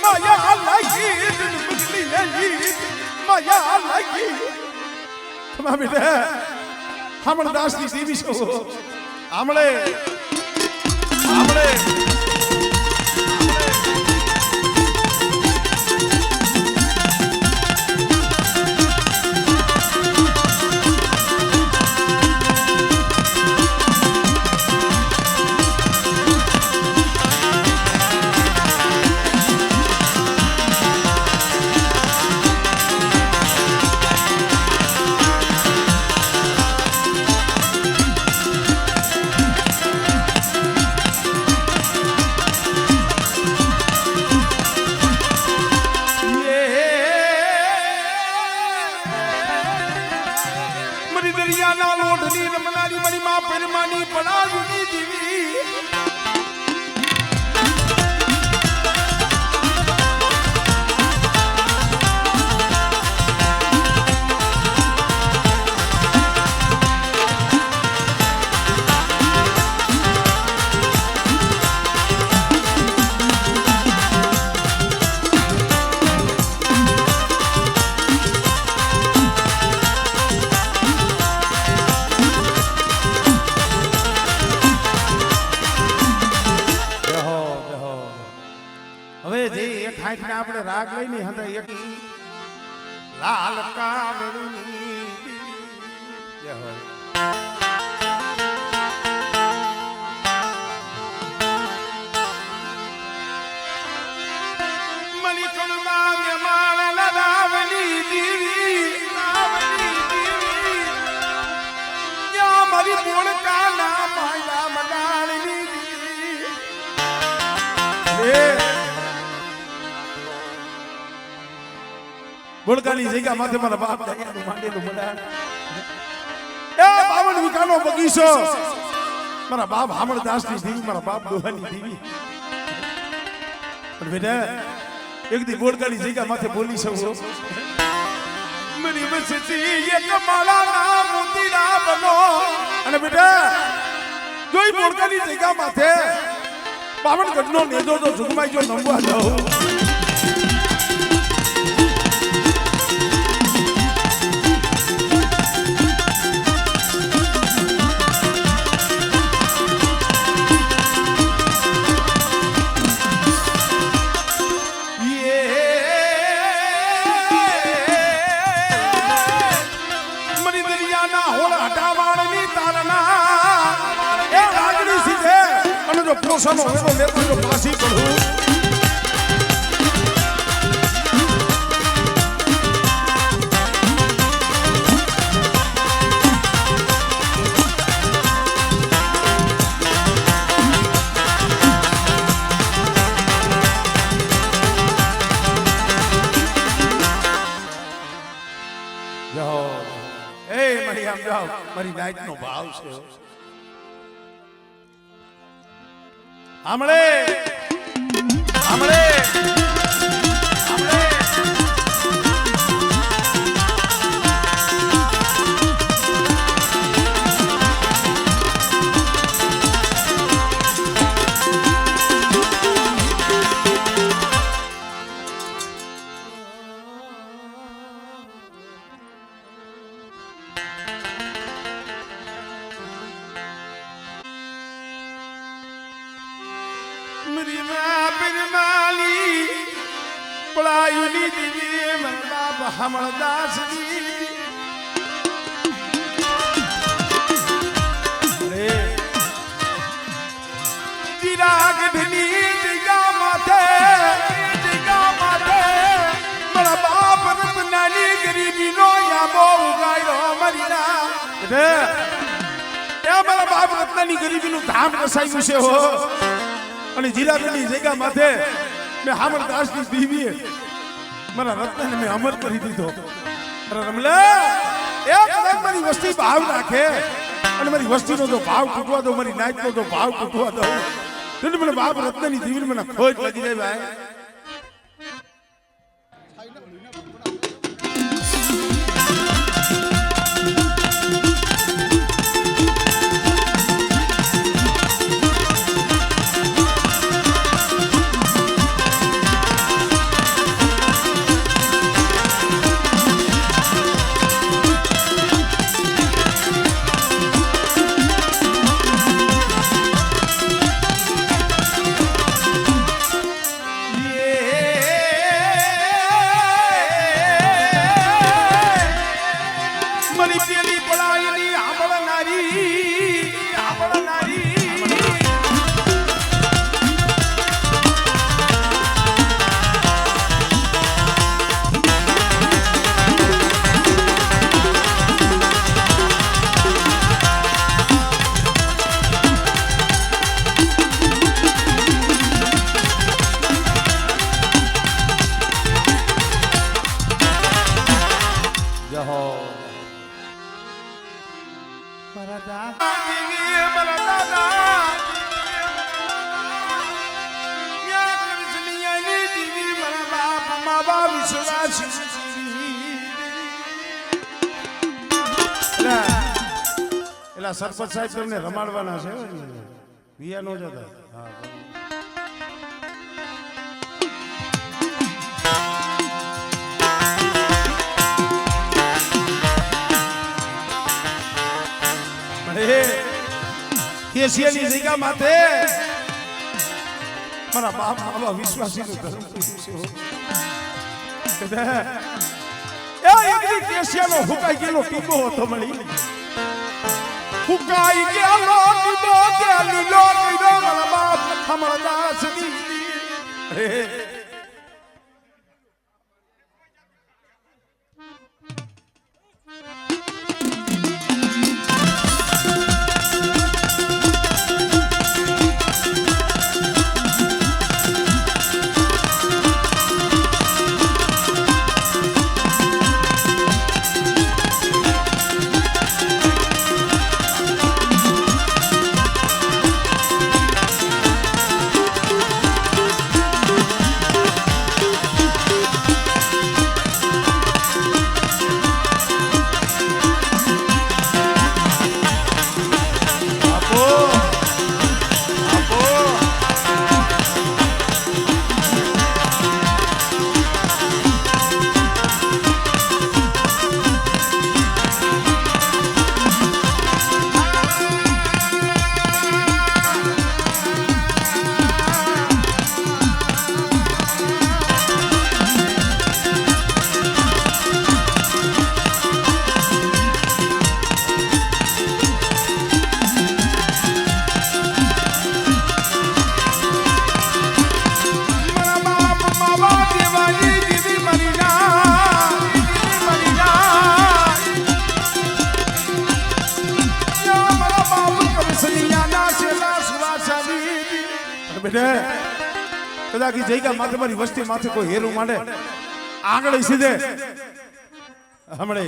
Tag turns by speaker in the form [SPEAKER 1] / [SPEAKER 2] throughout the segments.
[SPEAKER 1] માયા લાગી બદલી લેલી માયા લાગી તમા બેટા હમણ દાસની દેવી છો આમળે આપણે રાગ લઈને હતા એક લાલ કાવડની જય હો મણિકણમાં મેમાળ લડાવની દેવી યા મારી બોળકા ના માયા મડાળની દેવી બોળકાની જગ્યા માથે મારા બાપ દયાનું માંડેલું મડાણ એ 52 વીઘાનો બગીચો મારા બાપ હામળદાસની દેવી મારા બાપ દોહાની દેવી પણ બેટા એક દી બોળકાની જગ્યા માથે બોલી શકો મરી વસતી એક માળાના મોતીના બનો અને બેટા જોઈ બોળકાની જગ્યા માથે 52 ગઢનો નેજો તો ઝુગમાઈ જો નમવા જાઉં પોષણો એનો લેતો જો પાછી પડું જાઓ એ મારી આમ જાઓ મારી નાઈટ નો ભાવ છે આમળે આમળે પળાયુની દીવી મારા બાપ હામળદાસની ચિરાગઢની જગ્યા માથે મારા બાપ રત્નાની ગરીબીનો યાબો ઉગાડ્યો મરીના મારા બાપ રત્નાની ગરીબીનું ધામ રસાયું છે હો અને જીરાગઢની જગ્યા માથે મેં હામળદાસની દેવીએ મારા રત્નને મેં અમર કરી દીધો રમલા એ મારી વસ્તી ભાવ રાખે અને મારી વસ્તીનો તો ભાવ તૂટવા દો મારી નાઈટનો તો ભાવ તૂટવા દો તો મને બાપ રત્નની દેવીને મને ખોજ લાગી જાય ભાઈ મારા દાદા મારા દાદા કૃષ્ણિયાની દીવી મારા બાપ મા બાપ વિશ્વાસી એલા સરપંચ સાહેબ તમને રમાડવાના છે વિયા નો જતા હા કેશિયાની જગ્યા માથે મારા બાપ બાબા વિશ્વાસીનું ધર્મ છે કેશિયાનો હુકાઈ ગયેલો ટીપો હતો મળી હુકાઈ ગયેલો ટીપો કે લીલો કીધો મારા બાપ ખમણ દાસની કદાચ જઈગા માથે મારી વસ્તી માથે કોઈ હેરું માંડે આગળ સીધે હમણે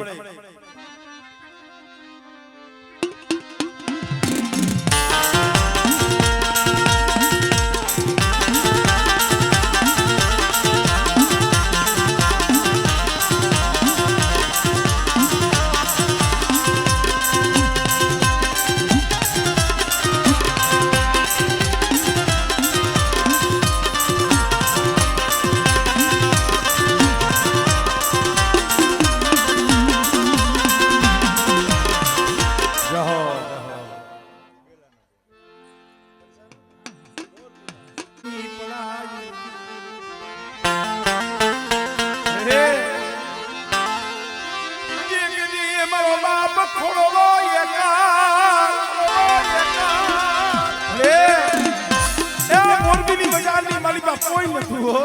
[SPEAKER 1] કોઈ નથી હો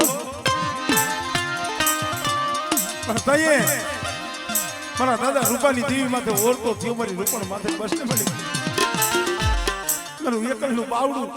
[SPEAKER 1] પણ મારા દાદા રૂપાની દેવી માથે ઓળતો થયો મારી રૂપણ માથે બસ ને મળી મારું એકલનું બાવડું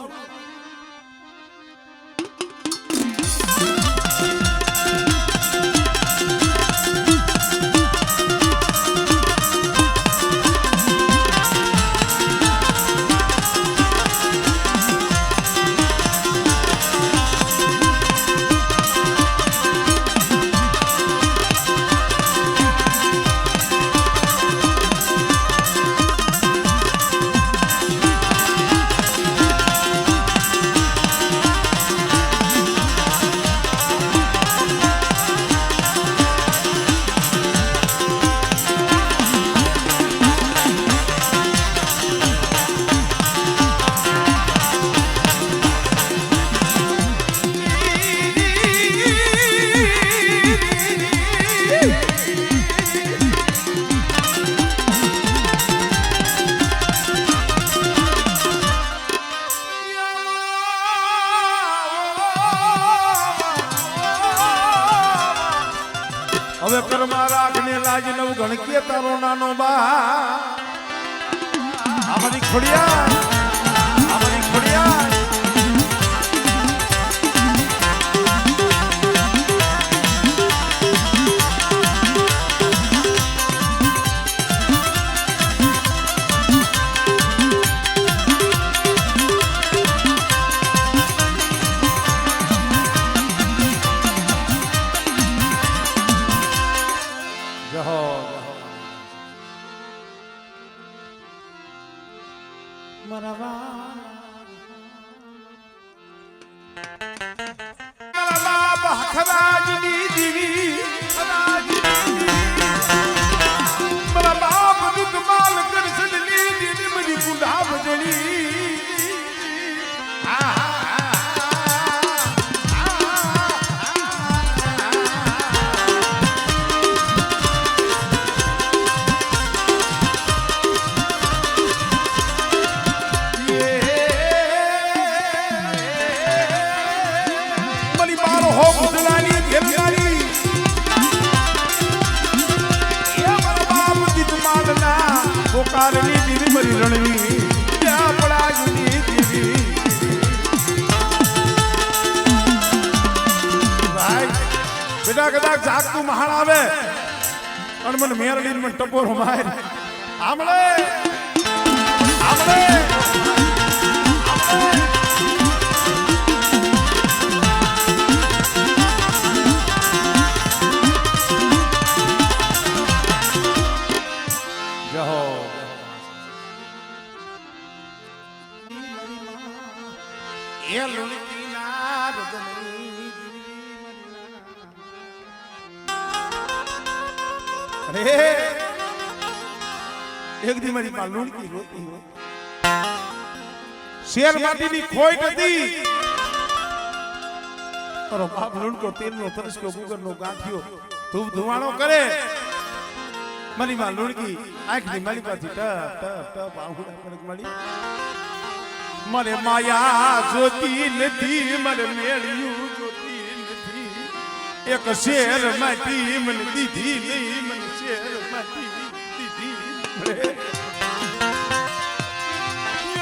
[SPEAKER 1] હવે કર્મા રાખને લાજ નવ ગણકીય તારો નાનો બા અમારી ખોડિયા થરાજની દીવી મારા બાપ દુઃખ માલ કરસલી દીદી મરી કુંડા ભજણી પોકારની દીવી મરી રણવી ત્યાં પડાજની દીવી ભાઈ બેટા કદાચ જાગતું મહાણ આવે અને મને મેરડીને મને ટપોરો માર આમળે આમળે એક દી મારી માં લૂંટતી રોતી શેર માટીની ખોટ હતી તારો બાપ લૂંટકો તેલનો તરસ્કો ગુગરનો ગાંઠિયો ધૂપ ધુવાણો કરે મારી માં લૂંટકી આંખની મારી પાછી ટપ ટપ ટપ આંખુડા પડક મળી મને માયા જોતી નથી મને મેળ્યું જોતી નથી એક શેર માટી મને દીધી નહીં મને શેર માટી દીધી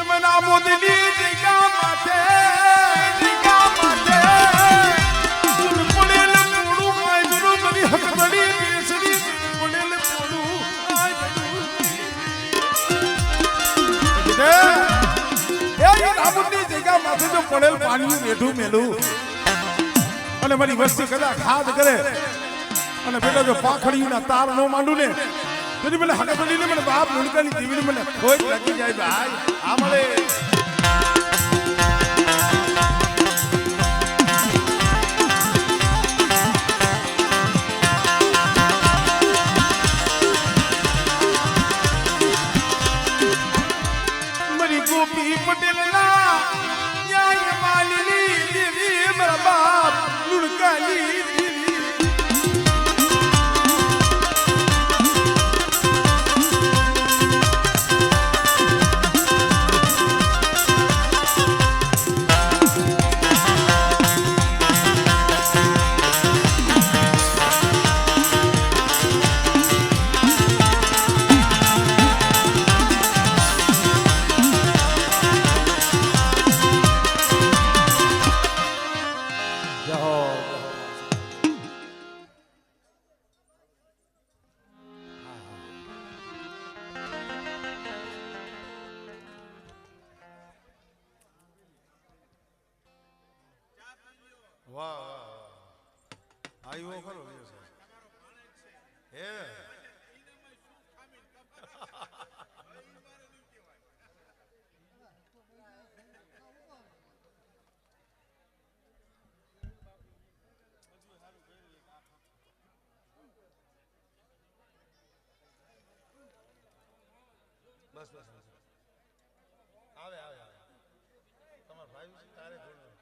[SPEAKER 1] મના મોદની જગ્યા માથે પુણેલ પોડું આય બરું મરી હક બડી બેસડી પુણેલ પોડું આય બરું રામુની જગ્યા માથે જો પડેલ પાણી રેઢું મેલું અને મારી વસ્તી કદાચ ખાદ કરે અને બેટા જો પાખડીના તાર નો માંડું ને તો મને હક બનીને મને બાપ લુણકાની દીવીને મને ખોજ લાગી જાય ભાઈ આ મળે મારી ગોપી પટેલ ના ન્યાય માલિની દેવી મારા બાપ લુણકાની આવ્યો ખરો હે બસ બસ આવે આવે આવે તમારા ભાઈ તારે થોડું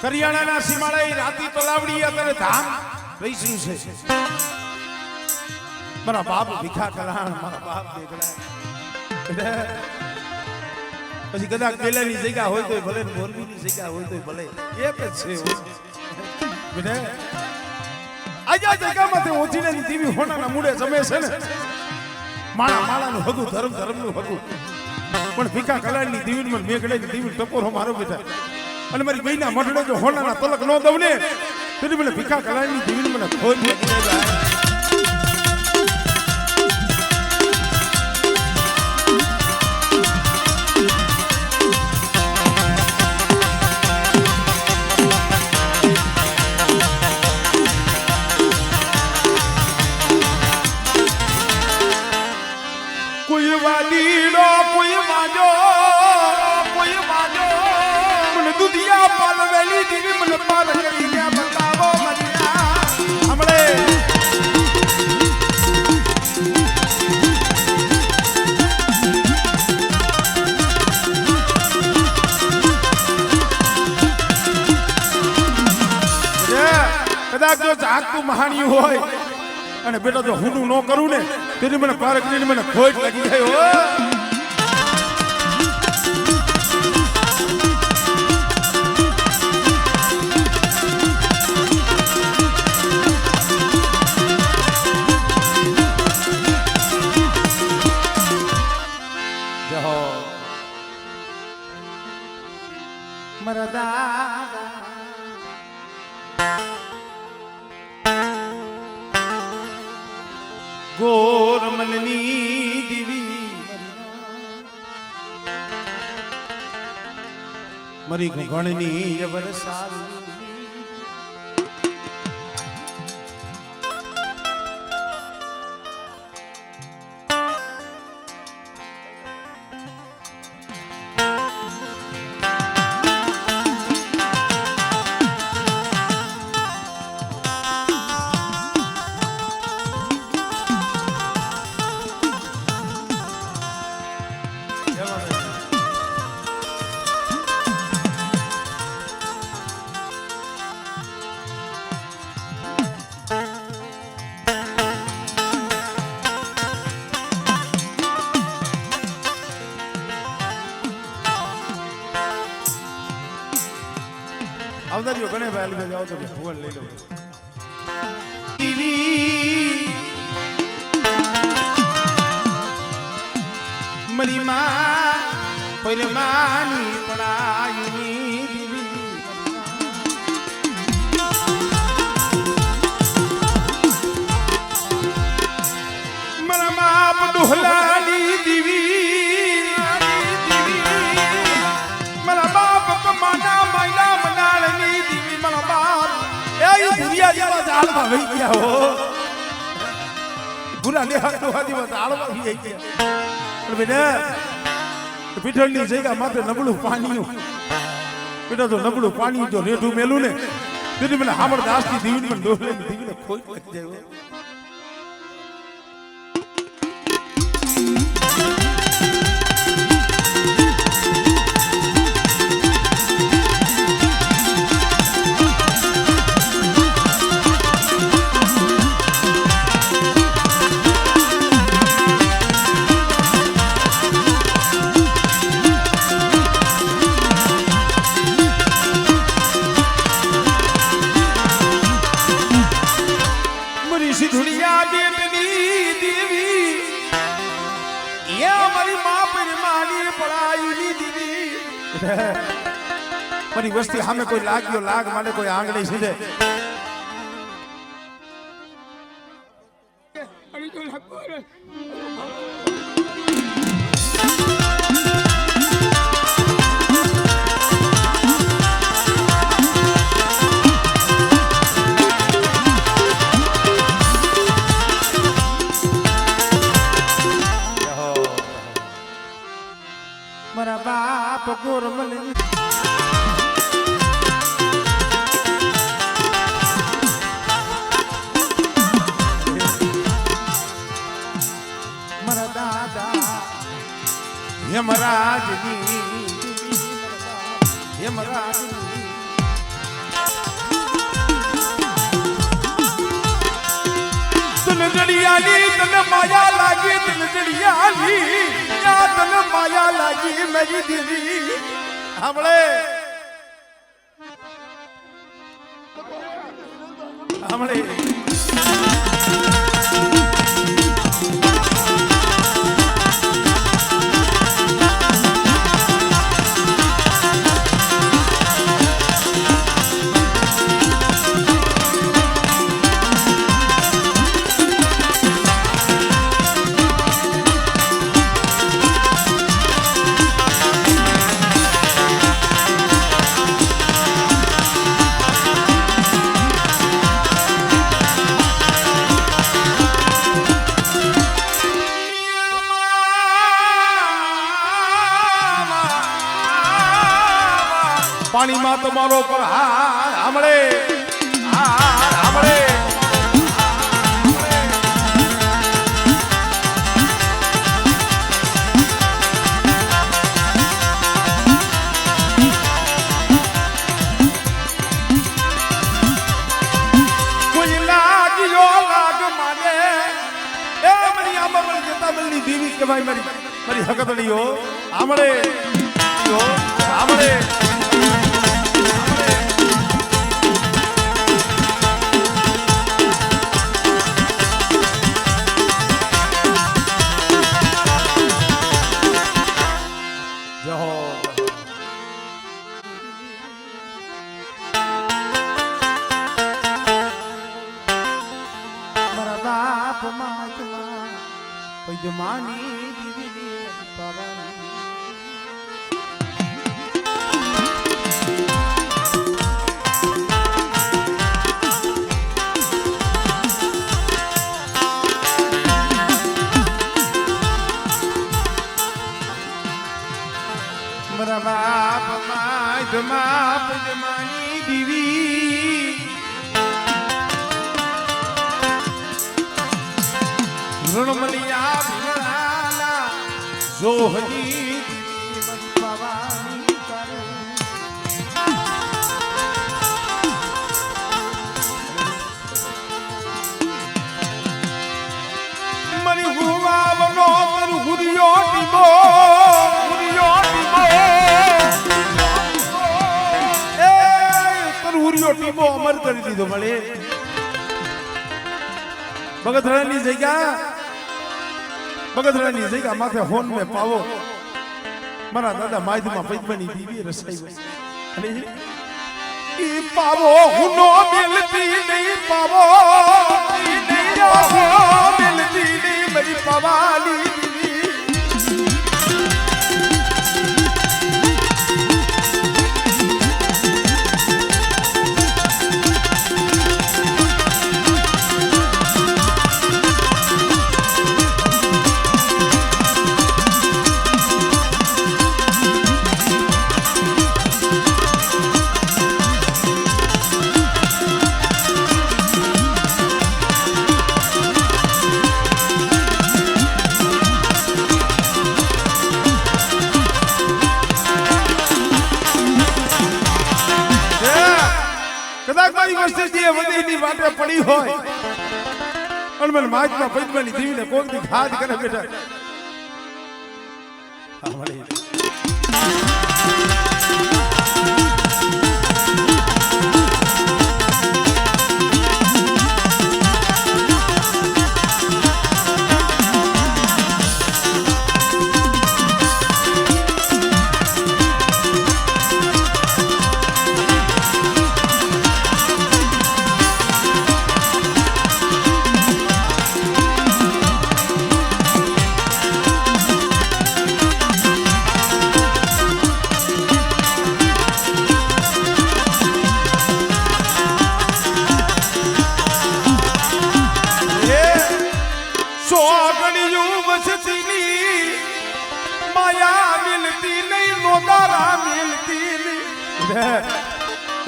[SPEAKER 1] કરિયાણાના સીમાડે રાતી તલાવડી અત્યારે ધામ રહીશું છે મારા બાપ ભીખા કલાણ મારા બાપ દેખડા પછી કદાચ પેલાની જગ્યા હોય તો ભલે મોરબીની જગ્યા હોય તો ભલે એક જ છે બેટા આજે આ જગ્યામાંથી ઓછીને દીવી હોનાના મૂળે જમે છે ને માળા માળાનું હગું ધર્મ ધર્મનું હગું પણ ભીખા કલાણની દીવી મને મેઘડાની દીવી ટપોરો મારો બેટા અને મારી બહેના મઢડે જો હોનાના તલક ન દઉં ને તેથી મને ભીખા કલાણની દીવી મને ખોજ કોઈ વાડીડો કોઈ વાજો મને દુધિયા પાલવેલી દીવી મને પાલ કરી ગયા બતાવો મરિયા હમણે કદાચ જો જાગતું મહાણ્યું હોય અને બેટા જો હું ન કરું ને તેથી મને પાર કરીને મને ખોટ લાગી જાય હો ગોરમલની દીવી મરી ઘણની વરસાદ આવદારીઓ ગણે ભાઈ અલી જાઓ તો ભુવન લઈ લો મરી માં પહેલે માની પડાયની દીવી મારા બાપ ડોહલાની દીવી મારા બાપ કમાના માયલા મનાળની દીવી મારા બાપ એ ભૂરિયા જેવા ઝાડમાં વહી ગયા હો ભૂરા લેહા ડોહા જેવા ઝાડમાં વહી ગયા પણ બેટા પીઠળની જગ્યા માથે નબળું પાણી બેટા તો નબળું પાણી જો રેઠું મેલું ને તેથી મને હામળ દાસની દીવીને મને ડોહલેની દીવીને ખોઈ લાગી જાય મારી વસ્તી સામે કોઈ લાગ્યો લાગ માટે કોઈ આંગળી સીધે મારા બાપ ગોરમલ મારા દાદા યમરાજની દિલજડિયાની તને માયા લાગી દિલજડિયાની તને માયા લાગી મેરી દીદી હમણે પાણીમાં તમારો પર હામળે કોઈ લાગ્યો લાગ માને એ મરી આંબા મળી જતા મળી દેવી કહેવાય મારી હકતડીઓ આમળે પૈદમાની દીદી પાવાની મારા બાપ પૈદમાની દીવી ઋણમલિયા ભીમરાલા જોહની ભવાની કરે મરી હુવાવનો તર હુરિયો ટીબો એ તર હુરિયો ટીબો અમર કરી દીધો મળે બગધરાની જગ્યા માથે હોન મે પાવો મારા દાદા માયદમાં પૈદમાની દીવી રસાઈ અને ઈ પાવો હુનો મિલતી નહીં પાવો મિલતી નહીં મારી પાવાની કદાચ મારી વસ્તી જે વધેની વાટે પડી હોય અને મને માજમાં પૈદમાની દીવીને કોક દી ખાદ કરે બેટા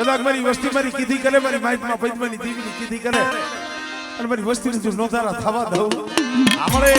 [SPEAKER 1] કદાચ મારી વસ્તી મારી કીધી કરે મારી માઇકમાં પૈદમાની દીવીની કીધી કરે અને મારી વસ્તીને જો નોંધારા થવા દઉં આપણે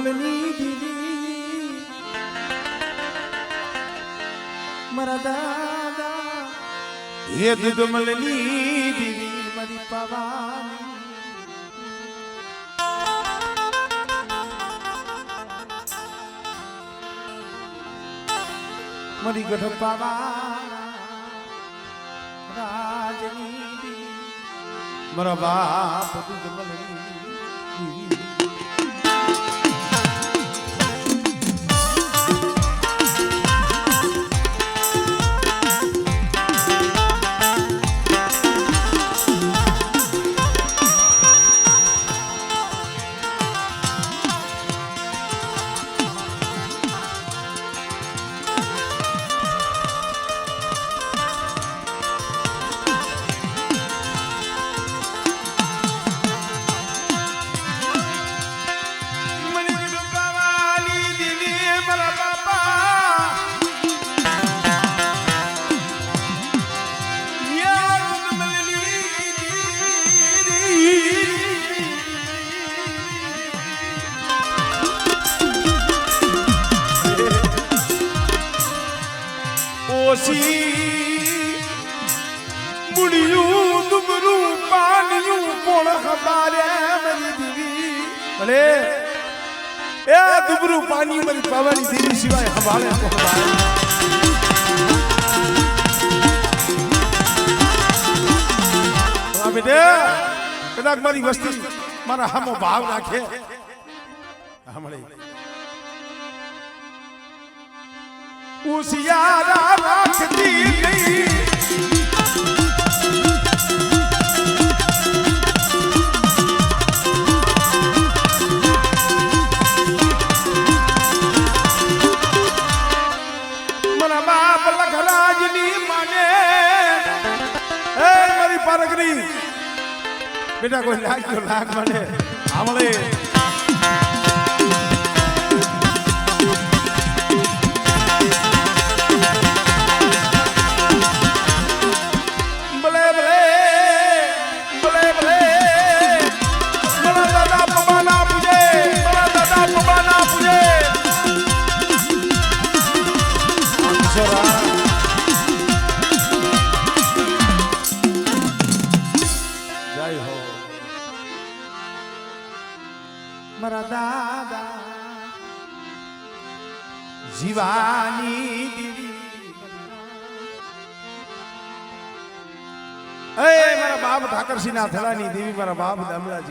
[SPEAKER 1] દુધમલની દીદી મારા દાદા હે દુધમલની દીદી મારી પાવાની મારી ગઢ પાવા રાજની દીદી મારા બાપ દુધમલની દીદી મુડિયું દુબરું પાનિયું કોણ ખબારે મારી દીવી ભલે એ દુબરું પાણી મારી પાવાની દીવી સિવાય હવાલે કોણ બેટે કદાચ મારી વસ્તી મારા હામો ભાવ રાખે હમણે ઉસિયારા રાખતી નહીં મારા બાપ લખરાજની માને એ મારી પારગરી બેટા કોઈ લાગ્યો લાગ મને આમળે મારા દાદા જીવાની દીદી એ મારા બાપ ઠાકરસિંહ ના થલાની દેવી મારા બાપ દામડાજી